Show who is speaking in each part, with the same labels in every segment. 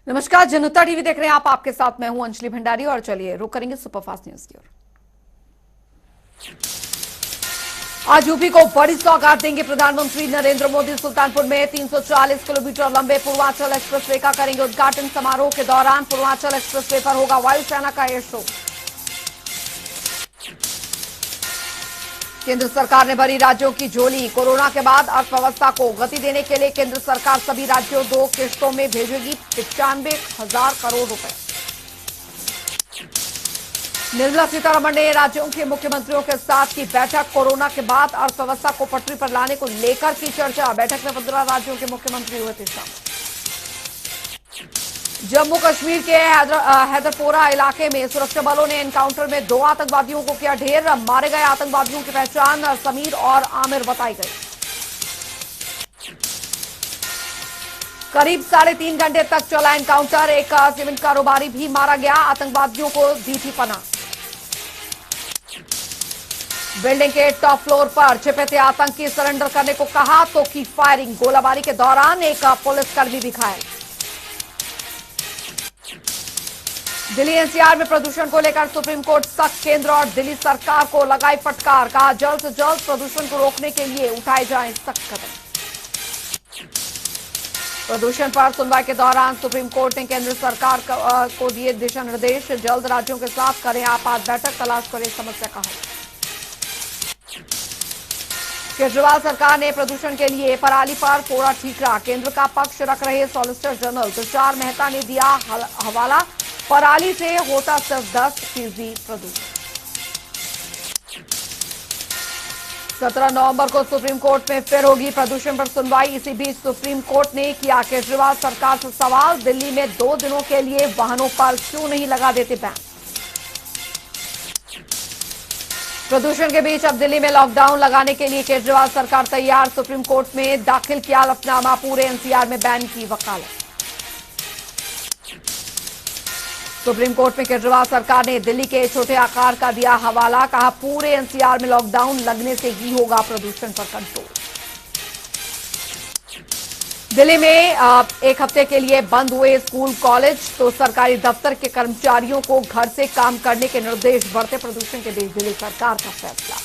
Speaker 1: नमस्कार, जनता टीवी देख रहे हैं आप। आपके साथ मैं हूं अंजलि भंडारी और चलिए रुक करेंगे सुपरफास्ट न्यूज की ओर। आज यूपी को बड़ी सौगात देंगे प्रधानमंत्री नरेंद्र मोदी। सुल्तानपुर में 340 किलोमीटर लंबे पूर्वांचल एक्सप्रेसवे का करेंगे उद्घाटन। समारोह के दौरान पूर्वांचल एक्सप्रेसवे पर होगा वायुसेना का एयर शो। केंद्र सरकार ने भरी राज्यों की झोली। कोरोना के बाद अर्थव्यवस्था को गति देने के लिए केंद्र सरकार सभी राज्यों 2 किश्तों में भेजेगी 95,000 करोड़ रुपए। निर्मला सीतारमण ने राज्यों के मुख्यमंत्रियों के साथ की बैठक। कोरोना के बाद अर्थव्यवस्था को पटरी पर लाने को लेकर की चर्चा। बैठक में 15 राज्यों के मुख्यमंत्री हुए थे शामिल। जम्मू कश्मीर के हैदरपोरा इलाके में सुरक्षा बलों ने एनकाउंटर में 2 आतंकवादियों को किया ढेर। मारे गए आतंकवादियों की पहचान समीर और आमिर बताई गई। करीब 3.5 घंटे तक चला एनकाउंटर। एक सीमेंट कारोबारी भी मारा गया। आतंकवादियों को दी थी पनाह। बिल्डिंग के टॉप फ्लोर पर छिपे थे आतंकी। सरेंडर करने को कहा तो की फायरिंग। गोलाबारी के दौरान एक पुलिसकर्मी भी घायल। दिल्ली एनसीआर में प्रदूषण को लेकर सुप्रीम कोर्ट सख्त। केंद्र और दिल्ली सरकार को लगाई फटकार। कहा जल्द से जल्द प्रदूषण को रोकने के लिए उठाए जाएं सख्त कदम। प्रदूषण पर सुनवाई के दौरान सुप्रीम कोर्ट ने केंद्र सरकार को दिए दिशा निर्देश। जल्द राज्यों के साथ करें आपात बैठक। तलाश करें समस्या का हल। केजरीवाल सरकार ने प्रदूषण के लिए पराली पर फोड़ा ठीकरा। केंद्र का पक्ष रख रहे सॉलिसिटर जनरल तुषार मेहता ने दिया हवाला। पराली से होता सिर्फ 10% प्रदूषण। 17 नवंबर को सुप्रीम कोर्ट में फिर होगी प्रदूषण पर सुनवाई। इसी बीच सुप्रीम कोर्ट ने किया केजरीवाल सरकार से सवाल। दिल्ली में 2 दिनों के लिए वाहनों पर क्यों नहीं लगा देते बैन। प्रदूषण के बीच अब दिल्ली में लॉकडाउन लगाने के लिए केजरीवाल सरकार तैयार। सुप्रीम कोर्ट में दाखिल किया हलफनामा। पूरे एनसीआर में बैन की वकालत। सुप्रीम कोर्ट में केजरीवाल सरकार ने दिल्ली के छोटे आकार का दिया हवाला। कहा पूरे एनसीआर में लॉकडाउन लगने से ही होगा प्रदूषण पर कंट्रोल। दिल्ली में 1 हफ्ते के लिए बंद हुए स्कूल कॉलेज तो सरकारी दफ्तर के कर्मचारियों को घर से काम करने के निर्देश। बढ़ते प्रदूषण के बीच दिल्ली सरकार का फैसला।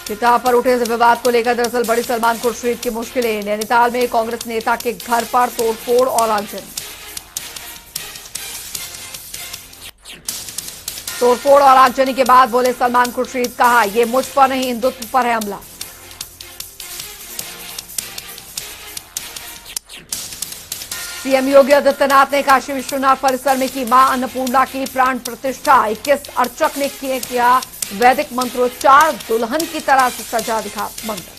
Speaker 1: किताब पर उठे विवाद को लेकर दरअसल बड़ी सलमान खुर्शीद की मुश्किलें। नैनीताल में कांग्रेस नेता के घर पर तोड़फोड़ और आगजनी। तोड़फोड़ और आगजनी के बाद बोले सलमान खुर्शीद। कहा यह मुझ पर नहीं हिंदुत्व पर है हमला। सीएम योगी आदित्यनाथ ने काशी विश्वनाथ परिसर में की मां अन्नपूर्णा की प्राण प्रतिष्ठा। 21 अर्चक ने किया वैदिक मंत्रोच्चार। दुल्हन की तरह से सजा दिखा मंदिर।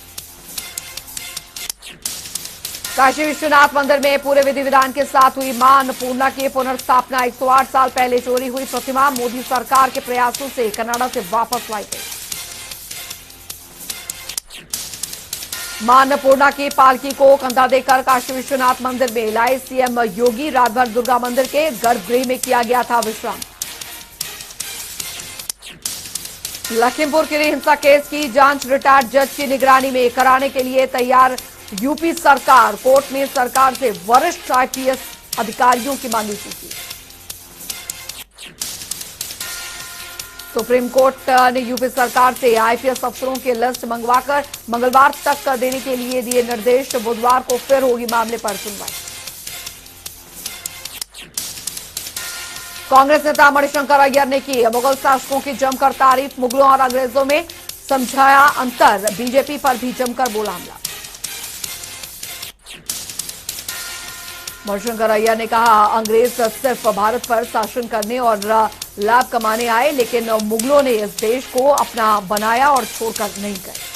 Speaker 1: काशी विश्वनाथ मंदिर में पूरे विधि विधान के साथ हुई मां अन्नपूर्णा की पुनर्स्थापना। 108 साल पहले चोरी हुई प्रतिमा मोदी सरकार के प्रयासों से कनाडा से वापस लाई गई। मां अन्नपूर्णा की पालकी को कंधा देकर काशी विश्वनाथ मंदिर में लाए सीएम योगी। रात भर दुर्गा मंदिर के गर्भगृह में किया गया था विश्राम। लखीमपुर खीरी हिंसा केस की जांच रिटायर्ड जज की निगरानी में कराने के लिए तैयार यूपी सरकार। कोर्ट में सरकार से वरिष्ठ आईपीएस अधिकारियों की मांगी सूची। सुप्रीम कोर्ट ने यूपी सरकार से आईपीएस अफसरों की लिस्ट मंगवाकर मंगलवार तक देने के लिए दिए निर्देश। बुधवार को फिर होगी मामले पर सुनवाई। कांग्रेस नेता मणिशंकर अय्यर ने की मुगल शासकों की जमकर तारीफ। मुगलों और अंग्रेजों में समझाया अंतर। बीजेपी पर भी जमकर बोला हमला। मणिशंकर अय्यर ने कहा अंग्रेज सिर्फ भारत पर शासन करने और लाभ कमाने आए, लेकिन मुगलों ने इस देश को अपना बनाया और छोड़कर नहीं गए।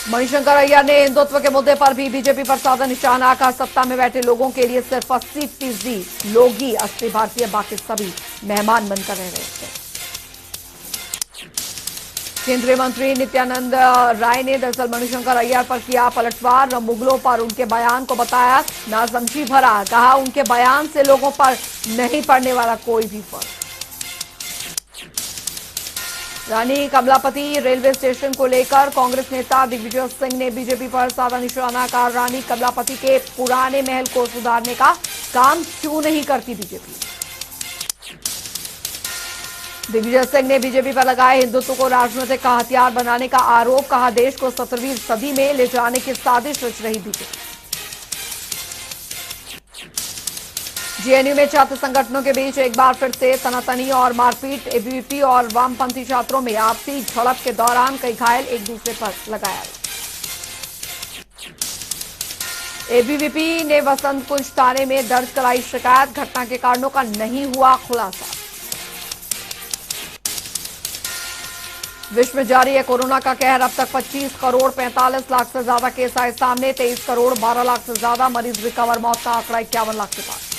Speaker 1: मणिशंकर अय्यर ने हिंदुत्व के मुद्दे पर भी बीजेपी पर साधा निशाना। कहा सत्ता में बैठे लोगों के लिए सिर्फ 80% लोग ही असली भारतीय, बाकी सभी मेहमान बनकर रह रहे थे। केंद्रीय मंत्री नित्यानंद राय ने दरअसल मणिशंकर अय्यर पर किया पलटवार। मुगलों पर उनके बयान को बताया नासमझी भरा। कहा उनके बयान से लोगों पर नहीं पड़ने वाला कोई भी फर्क। रानी कमलापति रेलवे स्टेशन को लेकर कांग्रेस नेता दिग्विजय सिंह ने बीजेपी पर साधा निशाना। कहा, रानी कमलापति के पुराने महल को सुधारने का काम क्यों नहीं करती बीजेपी। दिग्विजय सिंह ने बीजेपी पर लगाए हिंदुत्व को राजनीतिक का हथियार बनाने का आरोप। कहा, देश को 17वीं सदी में ले जाने की साजिश रच रही बीजेपी। जेएनयू में छात्र संगठनों के बीच एक बार फिर से तनातनी और मारपीट। एबीवीपी और वामपंथी छात्रों में आपसी झड़प के दौरान कई घायल एक दूसरे पर लगाया। एबीवीपी ने वसंत कुंज थाने में दर्ज कराई शिकायत। घटना के कारणों का नहीं हुआ खुलासा। विश्व में जारी है कोरोना का कहर। अब तक 25 करोड़ 45 लाख से ज्यादा केस आए सामने। 23 करोड़ 12 लाख से ज्यादा मरीज रिकवर। मौत का आंकड़ा 51 लाख के पास।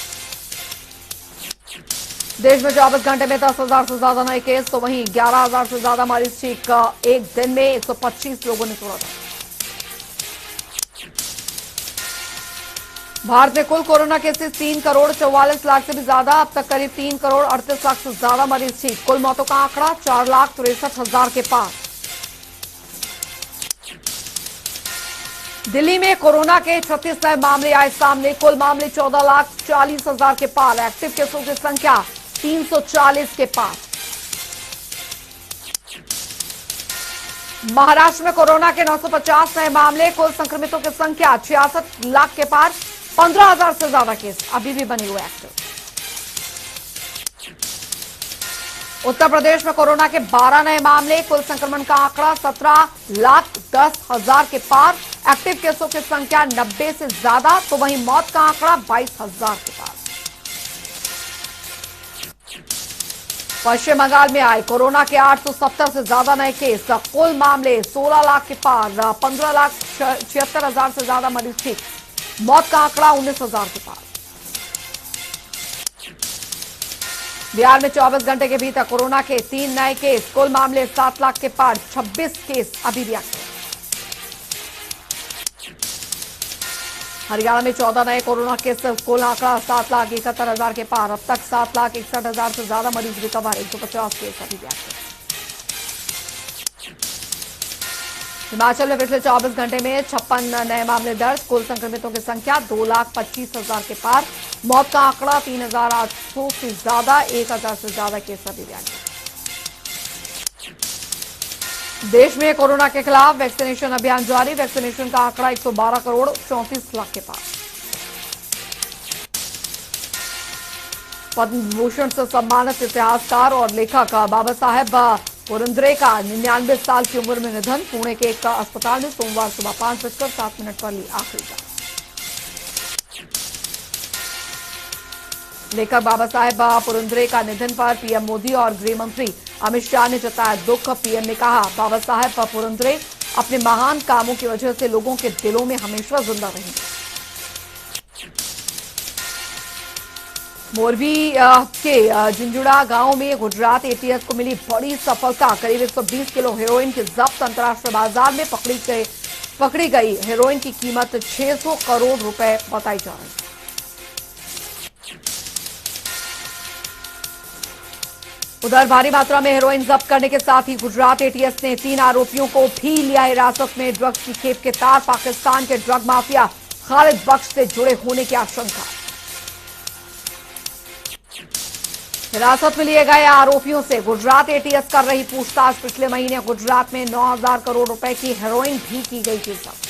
Speaker 1: देश में 24 घंटे में 10,000 से ज्यादा नए केस, तो वहीं 11,000 से ज्यादा मरीज ठीक। एक दिन में 125 लोगों ने छोड़ा था। भारत में कुल कोरोना केसेस 3 करोड़ 44 लाख से भी ज्यादा। अब तक करीब 3 करोड़ 38 लाख से ज्यादा मरीज ठीक। कुल मौतों का आंकड़ा 4,63,000 के पार। दिल्ली में कोरोना के 36 नए मामले आए सामने। कुल मामले 14,40,000 के पार। एक्टिव केसों की संख्या 340 के पार। महाराष्ट्र में कोरोना के 950 नए मामले। कुल संक्रमितों की संख्या 66 लाख के पार। 15,000 से ज्यादा केस अभी भी बने हुए एक्टिव। उत्तर प्रदेश में कोरोना के 12 नए मामले। कुल संक्रमण का आंकड़ा 17,10,000 के पार। एक्टिव केसों की संख्या 90 से ज्यादा, तो वहीं मौत का आंकड़ा 22,000 के पार। पश्चिम बंगाल में आए कोरोना के 870 से ज्यादा नए केस। कुल मामले 16 लाख के पार। 15,76,000 से ज्यादा मरीज ठीक। मौत का आंकड़ा 19,000 के पार। बिहार में 24 घंटे के भीतर कोरोना के 3 नए केस। कुल मामले 7 लाख के पार। 26 केस अभी भी एक्टिव। हरियाणा में 14 नए कोरोना केस। कुल आंकड़ा 7,71,000 के पार। अब तक 7,61,000 से ज्यादा मरीज रिकवर। 150 केस अभी भी एक्टिव। हिमाचल में पिछले 24 घंटे में 56 नए मामले दर्ज। कुल संक्रमितों की संख्या 2,25,000 के पार। मौत का आंकड़ा 3,800 से ज्यादा। 1,000 से ज्यादा केस अभी भी एक्टिव। देश में कोरोना के खिलाफ वैक्सीनेशन अभियान जारी। वैक्सीनेशन का आंकड़ा 112 करोड़ 34 लाख के पार। पद्म भूषण से सम्मानित इतिहासकार और लेखक बाबा साहेब पुरंदरे का 99 साल की उम्र में निधन। पुणे के एक अस्पताल में सोमवार सुबह 5:07 पर ली आखिरी सांस। लेखक बाबा साहेब पुरंदरे का निधन पर पीएम मोदी और गृह मंत्री अमित शाह ने जताया दुख। पीएम ने कहा, बाबा साहेब पुरंदरे अपने महान कामों की वजह से लोगों के दिलों में हमेशा जिंदा रहेंगे। मोरबी के जिंजुड़ा गांव में गुजरात एटीएस को मिली बड़ी सफलता। करीब 120 किलो हेरोइन की जब्त। अंतर्राष्ट्रीय बाजार में पकड़ी गई हेरोइन की कीमत 600 करोड़ रुपए बताई जा रही है। उधर भारी मात्रा में हेरोइन जब्त करने के साथ ही गुजरात एटीएस ने 3 आरोपियों को भी लिया हिरासत में। ड्रग्स की खेप के तार पाकिस्तान के ड्रग माफिया खालिद बख्श से जुड़े होने की आशंका। हिरासत में लिए गए आरोपियों से गुजरात एटीएस कर रही पूछताछ। पिछले महीने गुजरात में 9,000 करोड़ रुपए की हेरोइन भी की गई थी जब्त।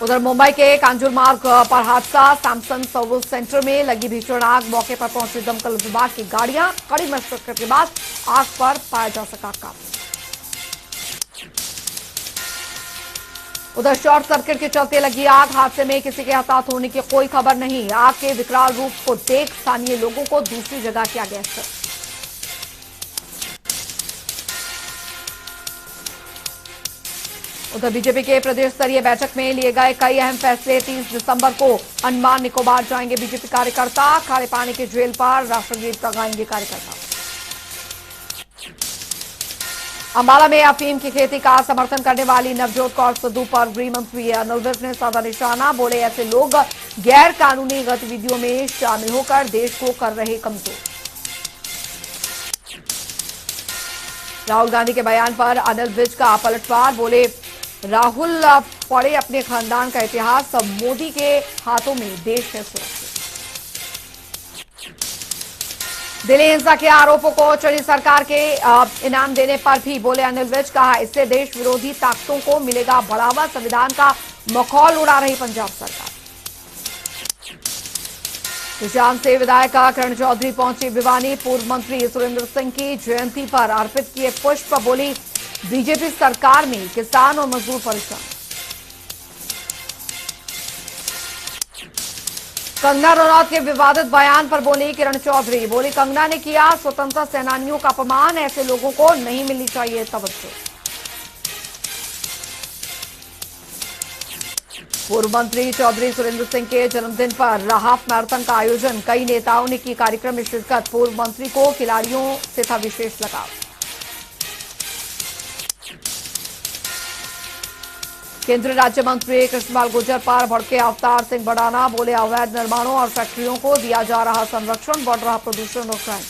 Speaker 1: उधर मुंबई के कांजूर मार्ग पर हादसा। सैमसंग सर्विस सेंटर में लगी भीषण आग। मौके पर पहुंची दमकल विभाग की गाड़ियां। कड़ी मशक्कत के बाद आग पर पाया जा सका काबू। उधर शॉर्ट सर्किट के चलते लगी आग। हादसे में किसी के हताहत होने की कोई खबर नहीं। आग के विकराल रूप को देख स्थानीय लोगों को दूसरी जगह किया गया शिफ्ट। उधर बीजेपी के प्रदेश स्तरीय बैठक में लिए गए कई अहम फैसले। 30 दिसंबर को अंडमान निकोबार जाएंगे बीजेपी कार्यकर्ता। खारे पानी के जेल पर राष्ट्रगीत गाएंगे कार्यकर्ता। अंबाला में अफीम की खेती का समर्थन करने वाली नवजोत कौर सिद्धू पर गृह मंत्री अनिल विज ने साधा निशाना। बोले, ऐसे लोग गैर कानूनी गतिविधियों में शामिल होकर देश को कर रहे कमजोर। राहुल गांधी के बयान पर अनिल विज का पलटवार, बोले राहुल पढ़े अपने खानदान का इतिहास, सब मोदी के हाथों में देश है सुरक्षित। दिल्ली हिंसा के आरोपों को चढ़ी सरकार के इनाम देने पर भी बोले अनिल विज, कहा इससे देश विरोधी ताकतों को मिलेगा बढ़ावा, संविधान का मखौल उड़ा रही पंजाब सरकार। सुशांत से विधायक किरण चौधरी पहुंची भिवानी, पूर्व मंत्री सुरेंद्र सिंह की जयंती पर अर्पित किए पुष्प, बोली बीजेपी सरकार में किसान और मजदूर परेशान। कंगना रनौत के विवादित बयान पर बोली किरण चौधरी, बोली कंगना ने किया स्वतंत्रता सेनानियों का अपमान, ऐसे लोगों को नहीं मिलनी चाहिए तवज्जो। पूर्व मंत्री चौधरी सुरेंद्र सिंह के जन्मदिन पर हाफ मैराथन का आयोजन, कई नेताओं ने की कार्यक्रम में शिरकत, पूर्व मंत्री को खिलाड़ियों से था विशेष लगाव। केंद्रीय राज्य मंत्री कृष्णपाल गुर्जर पर भड़के अवतार सिंह भड़ाना, बोले अवैध निर्माणों और फैक्ट्रियों को दिया जा रहा संरक्षण, बढ़ रहा प्रदूषण और क्राइम।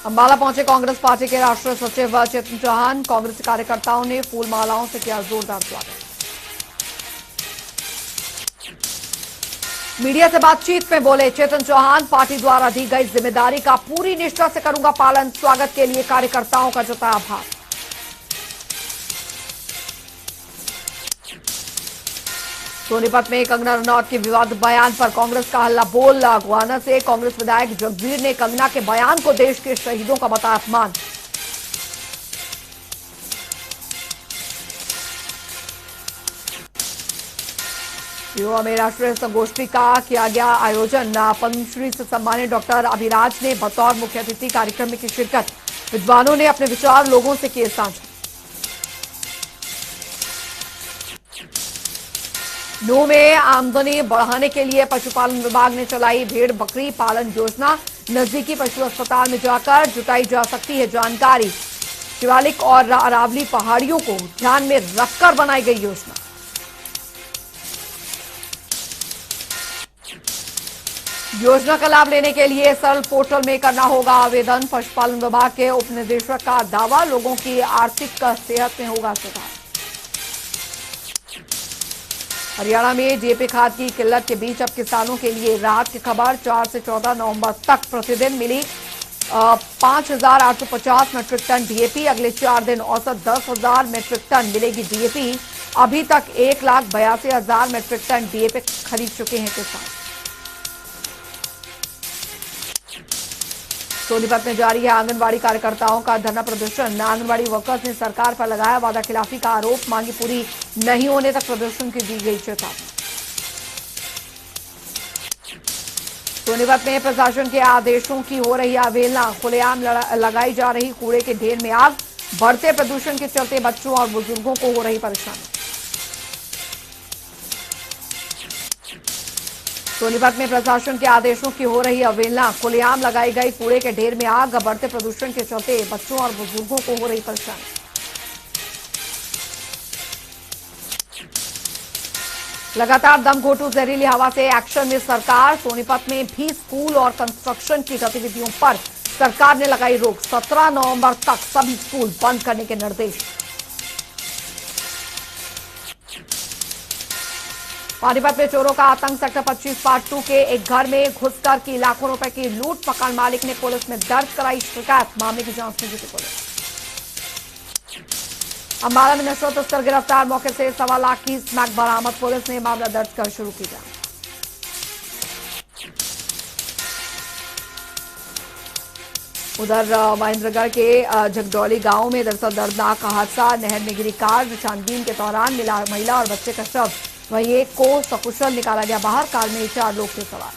Speaker 1: अंबाला पहुंचे कांग्रेस पार्टी के राष्ट्रीय सचिव चेतन चौहान, कांग्रेस कार्यकर्ताओं ने फूल मालाओं से किया जोरदार स्वागत। मीडिया से बातचीत में बोले चेतन चौहान, पार्टी द्वारा दी गई जिम्मेदारी का पूरी निष्ठा से करूंगा पालन, स्वागत के लिए कार्यकर्ताओं का जताया आभार। सोनीपत में कंगना रनौत के विवादित बयान पर कांग्रेस का हल्ला बोल, गोहाना से कांग्रेस विधायक जगबीर ने कंगना के बयान को देश के शहीदों का बताया अपमान। युवा में राष्ट्रीय संगोष्ठी का किया गया आयोजन, पद्मश्री से सम्मानित डॉक्टर अभिराज ने बतौर मुख्य अतिथि कार्यक्रम में की शिरकत, विद्वानों ने अपने विचार लोगों से किए साझा। नूंह में आमदनी बढ़ाने के लिए पशुपालन विभाग ने चलाई भेड़ बकरी पालन योजना, नजदीकी पशु अस्पताल में जाकर जुटाई जा सकती है जानकारी, शिवालिक और अरावली पहाड़ियों को ध्यान में रखकर बनाई गई योजना। योजना का लाभ लेने के लिए सरल पोर्टल में करना होगा आवेदन, पशुपालन विभाग के उप निदेशक का दावा, लोगों की आर्थिक सेहत में होगा सुधार। हरियाणा में डीएपी खाद की किल्लत के बीच अब किसानों के लिए राहत की खबर, 4 से 14 नवंबर तक प्रतिदिन मिली 5,850 मीट्रिक टन डीएपी, अगले 4 दिन औसत 10,000 मीट्रिक टन मिलेगी डीएपी। अभी तक 1,82,000 मीट्रिक टन डीएपी खरीद चुके हैं किसान। सोनीपत में जारी है आंगनबाड़ी कार्यकर्ताओं का धरना प्रदर्शन, आंगनबाड़ी वर्कर्स ने सरकार पर लगाया वादा खिलाफी का आरोप, मांगी पूरी नहीं होने तक प्रदर्शन की दी गई चेतावनी। सोनीपत में प्रशासन के आदेशों की हो रही अवहेलना, खुलेआम लगाई जा रही कूड़े के ढेर में आग, बढ़ते प्रदूषण के चलते बच्चों और बुजुर्गों को हो रही परेशानी। सोनीपत में प्रशासन के आदेशों की हो रही अवहेलना, खुलेआम लगाई गई कूड़े के ढेर में आग, बढ़ते प्रदूषण के चलते बच्चों और बुजुर्गों को हो रही परेशानी। लगातार दमघोटू जहरीली हवा से एक्शन में सरकार, सोनीपत में भी स्कूल और कंस्ट्रक्शन की गतिविधियों पर सरकार ने लगाई रोक, 17 नवंबर तक सभी स्कूल बंद करने के निर्देश। पानीपत में चोरों का आतंक, सेक्टर 25 पार्ट 2 के एक घर में घुसकर की लाखों रुपए की लूट, मकान मालिक ने पुलिस में दर्ज कराई शिकायत, मामले की जांच में जुटी पुलिस। अंबाला में नशा तस्कर गिरफ्तार, मौके से 1.25 लाख की स्मैक बरामद, पुलिस ने मामला दर्ज कर शुरू की जांच। उधर महेंद्रगढ़ के जगदौली गांव में दरअसल दर्दनाक हादसा, नहर में गिरी कार, छानबीन के दौरान मिला महिला और बच्चे का शव, वहीं एक को सकुशल निकाला गया बाहर, कार में 4 लोग थे सवार।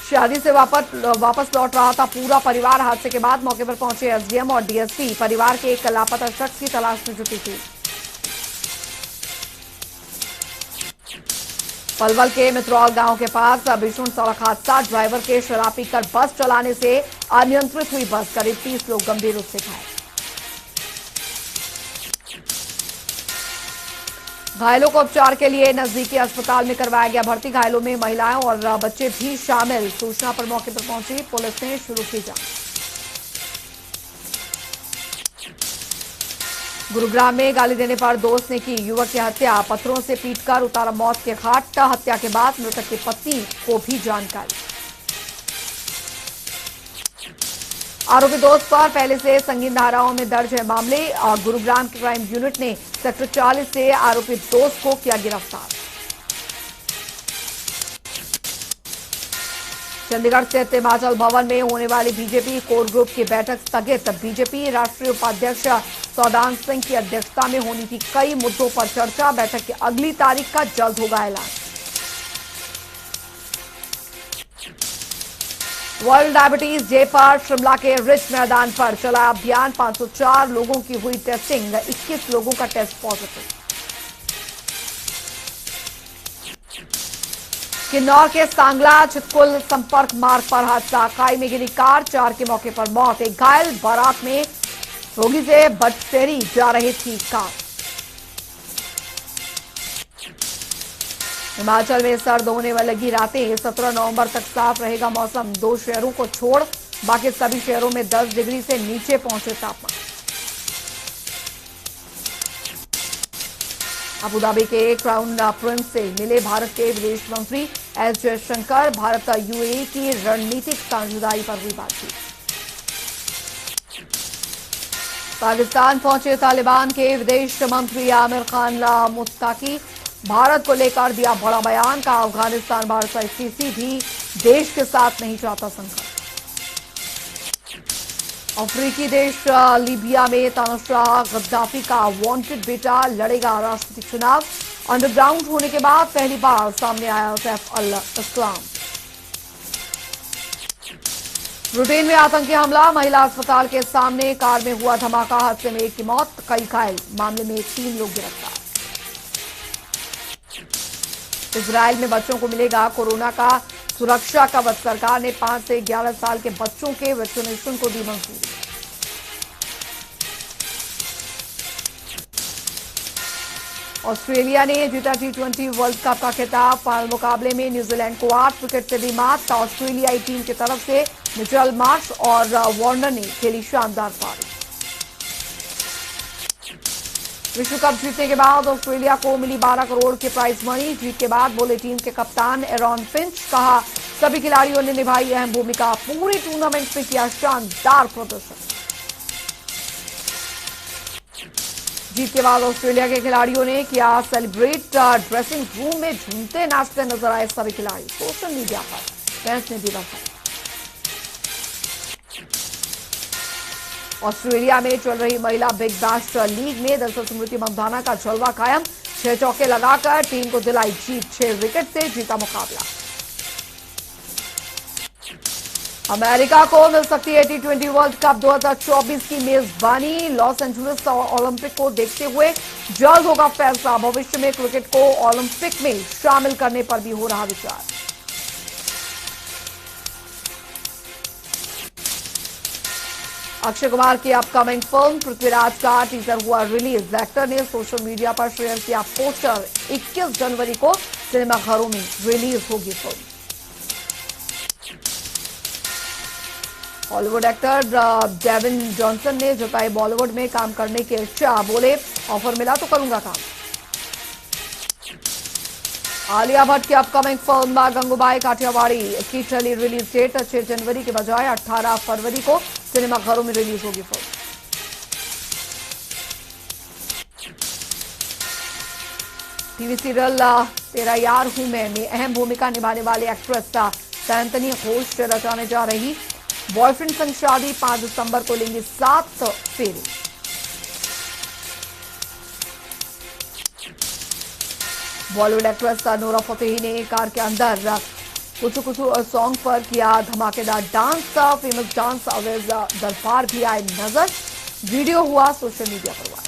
Speaker 1: शादी से वापस लौट रहा था पूरा परिवार, हादसे के बाद मौके पर पहुंचे एसडीएम और डीएसपी, परिवार के एक लापता शख्स की तलाश में जुटी थी। पलवल के मित्रौल गांव के पास भीषण सड़क हादसा, ड्राइवर के शराब पीकर बस चलाने से अनियंत्रित हुई बस, करीब 30 लोग गंभीर रूप से घायल। घायलों को उपचार के लिए नजदीकी अस्पताल में करवाया गया भर्ती। घायलों में महिलाएं और बच्चे भी शामिल। सूचना पर मौके पर पहुंची पुलिस ने शुरू की जांच। गुरुग्राम में गाली देने पर दोस्त ने की युवक की हत्या। पत्थरों से पीटकर उतारा मौत के घाट। हत्या के बाद मृतक के पति को भी जानकारी। आरोपी दोस्त पर पहले से संगीन धाराओं में दर्ज है मामले। और गुरुग्राम के क्राइम यूनिट ने सेक्टर 40 से आरोपी दोस्त को किया गिरफ्तार। चंडीगढ़ स्थित हिमाचल भवन में होने वाली बीजेपी कोर ग्रुप की बैठक स्थगित। बीजेपी राष्ट्रीय उपाध्यक्ष सौदान सिंह की अध्यक्षता में होनी थी कई मुद्दों पर चर्चा। बैठक की अगली तारीख का जल्द होगा ऐलान। वर्ल्ड डायबिटीज डे पर शिमला के रिच मैदान पर चला अभियान। 504 लोगों की हुई टेस्टिंग। 21 लोगों का टेस्ट पॉजिटिव। किन्नौर के सांगला चितकुल संपर्क मार्ग पर हादसा। खाई में गिरी कार, 4 के मौके पर मौत। एक घायल। बारात में रोगी से बटसेरी जा रही थी कार। हिमाचल में सर्द होने वाली लगी रातें। 17 नवंबर तक साफ रहेगा मौसम। 2 शहरों को छोड़ बाकी सभी शहरों में 10 डिग्री से नीचे पहुंचे तापमान। अबू धाबी के क्राउन प्रिंस से मिले भारत के विदेश मंत्री एस जयशंकर। भारत यूएई की रणनीतिक साझेदारी पर हुई बातचीत। पाकिस्तान पहुंचे तालिबान के विदेश मंत्री आमिर खान मुत्ताकी। भारत को लेकर दिया बड़ा बयान। का अफगानिस्तान भारत सहित किसी भी देश के साथ नहीं चाहता संघर्ष। अफ्रीकी देश लीबिया में तानाशाह गद्दाफी का वांटेड बेटा लड़ेगा राष्ट्रपति चुनाव। अंडरग्राउंड होने के बाद पहली बार सामने आया सैफ अल इस्लाम। ब्रिटेन में आतंकी हमला। महिला अस्पताल के सामने कार में हुआ धमाका। हादसे में 1 की मौत, कई घायल। मामले में 3 लोग गिरफ्तार। इजराइल में बच्चों को मिलेगा कोरोना का सुरक्षा कवच। सरकार ने 5 से 11 साल के बच्चों के वैक्सीनेशन को दी मंजूरी। ऑस्ट्रेलिया ने जीता T20 वर्ल्ड कप का खिताब। फाइनल मुकाबले में न्यूजीलैंड को 8 विकेट से दी मात। ऑस्ट्रेलियाई टीम की तरफ से मिचेल मार्श और वार्नर ने खेली शानदार पारी। विश्व कप जीतने के बाद ऑस्ट्रेलिया को मिली 12 करोड़ की प्राइज मनी। जीत के बाद बोले टीम के कप्तान एरॉन फिंच। कहा सभी खिलाड़ियों ने निभाई अहम भूमिका। पूरे टूर्नामेंट में किया शानदार प्रदर्शन। जीत के बाद ऑस्ट्रेलिया के खिलाड़ियों ने किया सेलिब्रेट। ड्रेसिंग रूम में झूमते नाचते नजर आए सभी खिलाड़ी। सोशल मीडिया पर फैंस ने दी बधाई। ऑस्ट्रेलिया में चल रही महिला बिग बैश लीग में दरअसल स्मृति मंधाना का जलवा कायम। 6 चौके लगाकर टीम को दिलाई जीत। 6 विकेट से जीता मुकाबला। अमेरिका को मिल सकती है T20 वर्ल्ड कप 2024 की मेजबानी। लॉस एंजलिस ओलंपिक को देखते हुए जल्द होगा फैसला। भविष्य में क्रिकेट को ओलंपिक में शामिल करने पर भी हो रहा विचार। अक्षय कुमार की अपकमिंग फिल्म पृथ्वीराज का टीजर हुआ रिलीज। एक्टर ने सोशल मीडिया पर शेयर किया पोस्टर। 21 जनवरी को सिनेमाघरों में रिलीज होगी film. Hollywood actor Devin Johnson ने जताई बॉलीवुड में काम करने की इच्छा। बोले ऑफर मिला तो करूंगा काम। आलिया भट्ट की अपकमिंग फिल्म गंगूबाई काठियावाड़ी की चली रिलीज डेट 6 जनवरी के बजाय 18 फरवरी को सिनेमाघरों में रिलीज होगी फिल्म। टीवी सीरियल तेरा यार हूं मैं में अहम भूमिका निभाने वाली एक्ट्रेस सैंतनी घोष रचाने जा रही बॉयफ्रेंड संग शादी। 5 दिसंबर को लेंगी 7 फेरे। बॉलीवुड एक्ट्रेस नोरा फतेही ने कार के अंदर कुछ सॉन्ग पर किया धमाकेदार डांस। फेमस डांस अवेज दरबार भी आए नजर। वीडियो हुआ सोशल मीडिया पर।